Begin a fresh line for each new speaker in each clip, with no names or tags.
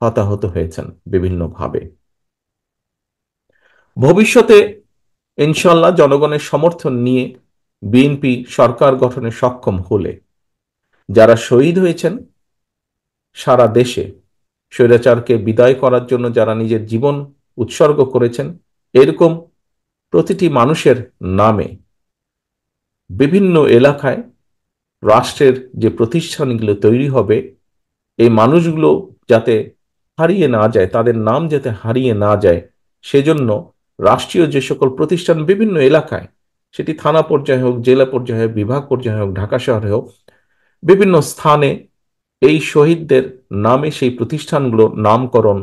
হতাহত হয়েছেন বিভিন্নভাবে। ভবিষ্যতে ইনশাল্লাহ জনগণের সমর্থন নিয়ে বিএনপি সরকার গঠনে সক্ষম হলে যারা শহীদ হয়েছেন সারা দেশে, স্বৈরাচারকে বিদায় করার জন্য যারা নিজের জীবন উৎসর্গ করেছেন, এরকম প্রতিটি মানুষের নামে বিভিন্ন এলাকায় রাষ্ট্রের যে প্রতিষ্ঠানগুলো তৈরি হবে, এই মানুষগুলো যাতে হারিয়ে না যায়, তাদের নাম যাতে হারিয়ে না যায়, সেজন্য রাষ্ট্রীয় যে সকল প্রতিষ্ঠান বিভিন্ন এলাকায়, সেটি থানা পর্যায়ে হোক, জেলা পর্যায়ে হোক, বিভাগ পর্যায়ে হোক, ঢাকা শহরে হোক, বিভিন্ন স্থানে এই শহীদদের নামে সেই প্রতিষ্ঠানগুলো নামকরণ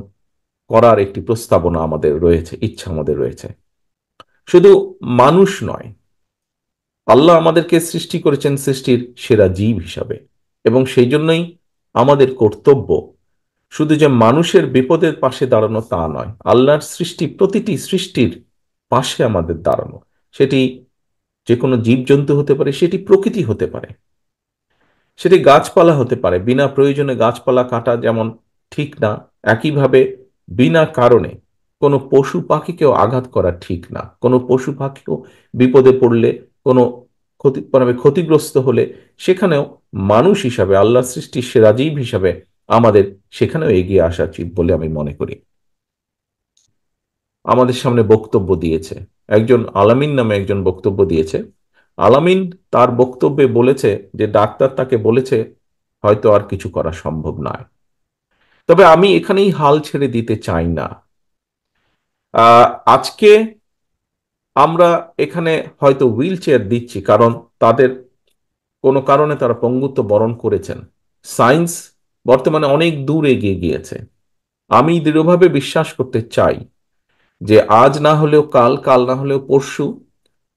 করার একটি প্রস্তাবনা আমাদের রয়েছে, ইচ্ছা আমাদের রয়েছে। শুধু মানুষ নয়, আল্লাহ আমাদেরকে সৃষ্টি করেছেন সৃষ্টির সেরা জীব হিসাবে, এবং সেই জন্যই আমাদের কর্তব্য শুধু যে মানুষের বিপদের পাশে দাঁড়ানো তা নয়, আল্লাহর সৃষ্টি প্রতিটি সৃষ্টির পাশে আমাদের দাঁড়ানো। সেটি যে কোনো জীবজন্তু হতে পারে, সেটি প্রকৃতি হতে পারে, সেটি গাছপালা হতে পারে। বিনা প্রয়োজনে গাছপালা কাটা যেমন ঠিক না, একইভাবে বিনা কারণে কোনো পশু পাখিকেও আঘাত করা ঠিক না। কোনো পশু পাখিও বিপদে পড়লে, কোনো মানে ক্ষতিগ্রস্ত হলে, সেখানেও মানুষ হিসাবে, আল্লাহ সৃষ্টির সেরা জীব হিসাবে আমাদের সেখানেও এগিয়ে আসা উচিত বলে আমি মনে করি। আমাদের সামনে বক্তব্য দিয়েছে একজন আলামিন নামে একজন, বক্তব্য দিয়েছে। আলামিন তার বক্তব্যে বলেছে যে ডাক্তার তাকে বলেছে হয়তো আর কিছু করা সম্ভব নয়। তবে আমি এখানেই হাল ছেড়ে দিতে চাই না। আজকে আমরা এখানে হয়তো হুইল চেয়ার দিচ্ছি কারণ তাদের কোনো কারণে তারা পঙ্গুত্ব বরণ করেছেন। সায়েন্স বর্তমানে অনেক দূর এগিয়ে গিয়েছে। আমি দৃঢ়ভাবে বিশ্বাস করতে চাই যে আজ না হলেও কাল, কাল না হলেও পরশু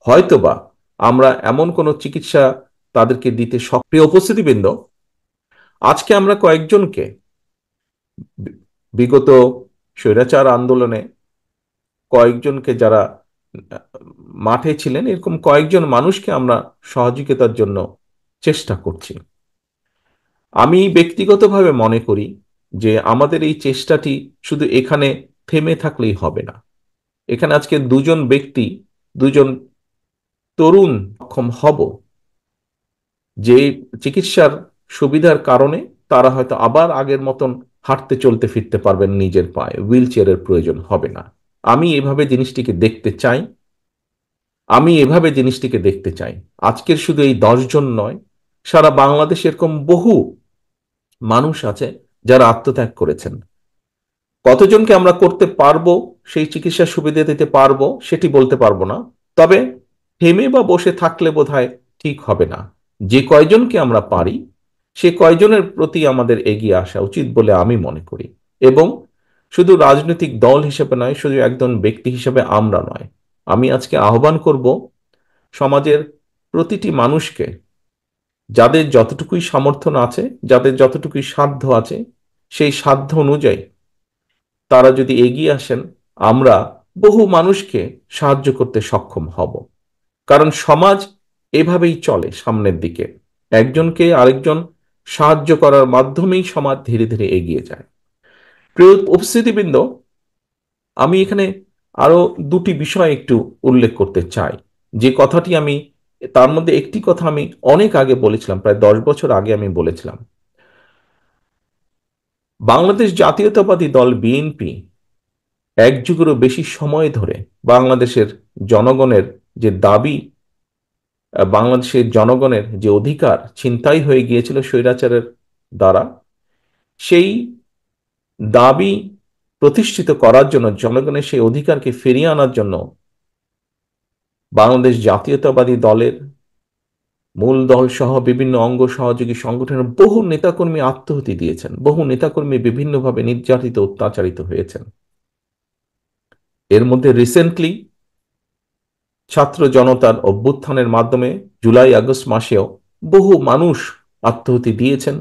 হয়তোবা আমরা এমন কোনো চিকিৎসা তাদেরকে দিতে সক্রিয়। উপস্থিতিবৃন্দ, আজকে আমরা কয়েকজনকে বিগত স্বৈরাচার আন্দোলনে কয়েকজনকে যারা মাঠে ছিলেন, এরকম কয়েকজন মানুষকে আমরা সহযোগিতার জন্য চেষ্টা করছি। আমি ব্যক্তিগতভাবে মনে করি যে আমাদের এই চেষ্টাটি শুধু এখানে থেমে থাকলেই হবে না। এখানে আজকে দুজন ব্যক্তি, দুজন তরুণ সক্ষম হব যে চিকিৎসার সুবিধার কারণে তারা হয়তো আবার আগের মতন হাঁটতে চলতে ফিরতে পারবেন নিজের পায়ে, হুইল চেয়ারের প্রয়োজন হবে না। আমি এভাবে জিনিসটিকে দেখতে চাই। আমি এভাবে জিনিসটিকে দেখতে চাই। আজকের শুধু এই 10 জন নয়, সারা বাংলাদেশে এরকম বহু মানুষ আছে যারা আত্মত্যাগ করেছেন। কতজনকে আমরা করতে পারবো, সেই চিকিৎসা সুবিধা দিতে পারবো, সেটি বলতে পারবো না। তবে থেমে বা বসে থাকলে বোধহয় ঠিক হবে না। যে কয়জনকে আমরা পারি, সে কয়জনের প্রতি আমাদের এগিয়ে আসা উচিত বলে আমি মনে করি। এবং শুধু রাজনৈতিক দল হিসেবে নয়, শুধু একজন ব্যক্তি হিসেবে আমরা নয়, আমি আজকে আহ্বান করব সমাজের প্রতিটি মানুষকে, যাদের যতটুকুই সমর্থন আছে, যাদের যতটুকুই সাধ্য আছে, সেই সাধ্য অনুযায়ী তারা যদি এগিয়ে আসেন, আমরা বহু মানুষকে সাহায্য করতে সক্ষম হব। কারণ সমাজ এভাবেই চলে সামনের দিকে, একজনকে আরেকজন সাহায্য করার মাধ্যমেই সমাজ ধীরে ধীরে এগিয়ে যায়। প্রিয় উপস্থিতিবৃন্দ, আমি এখানে আরো দুটি বিষয় একটু উল্লেখ করতে চাই। যে কথাটি আমি, তার মধ্যে একটি কথা আমি অনেক আগে বলেছিলাম, প্রায় 10 বছর আগে আমি বলেছিলাম, বাংলাদেশ জাতীয়তাবাদী দল বিএনপি এক যুগেরও বেশি সময় ধরে বাংলাদেশের জনগণের যে দাবি, বাংলাদেশের জনগণের যে অধিকার ছিনতাই হয়ে গিয়েছিল স্বৈরাচারের দ্বারা, সেই দাবি প্রতিষ্ঠিত করার জন্য, জনগণের সেই অধিকারকে ফিরিয়ে আনার জন্য বাংলাদেশ জাতীয়তাবাদী দলের মূল দল সহ বিভিন্ন অঙ্গ সহযোগী সংগঠনের বহু নেতাকর্মী আত্মাহুতি দিয়েছেন, বহু নেতাকর্মী বিভিন্নভাবে নির্যাতিত অত্যাচারিত হয়েছেন। এর মধ্যে রিসেন্টলি ছাত্র জনতার অভ্যুত্থানের মাধ্যমে জুলাই আগস্ট মাসেও বহু মানুষ আত্মাহুতি দিয়েছেন,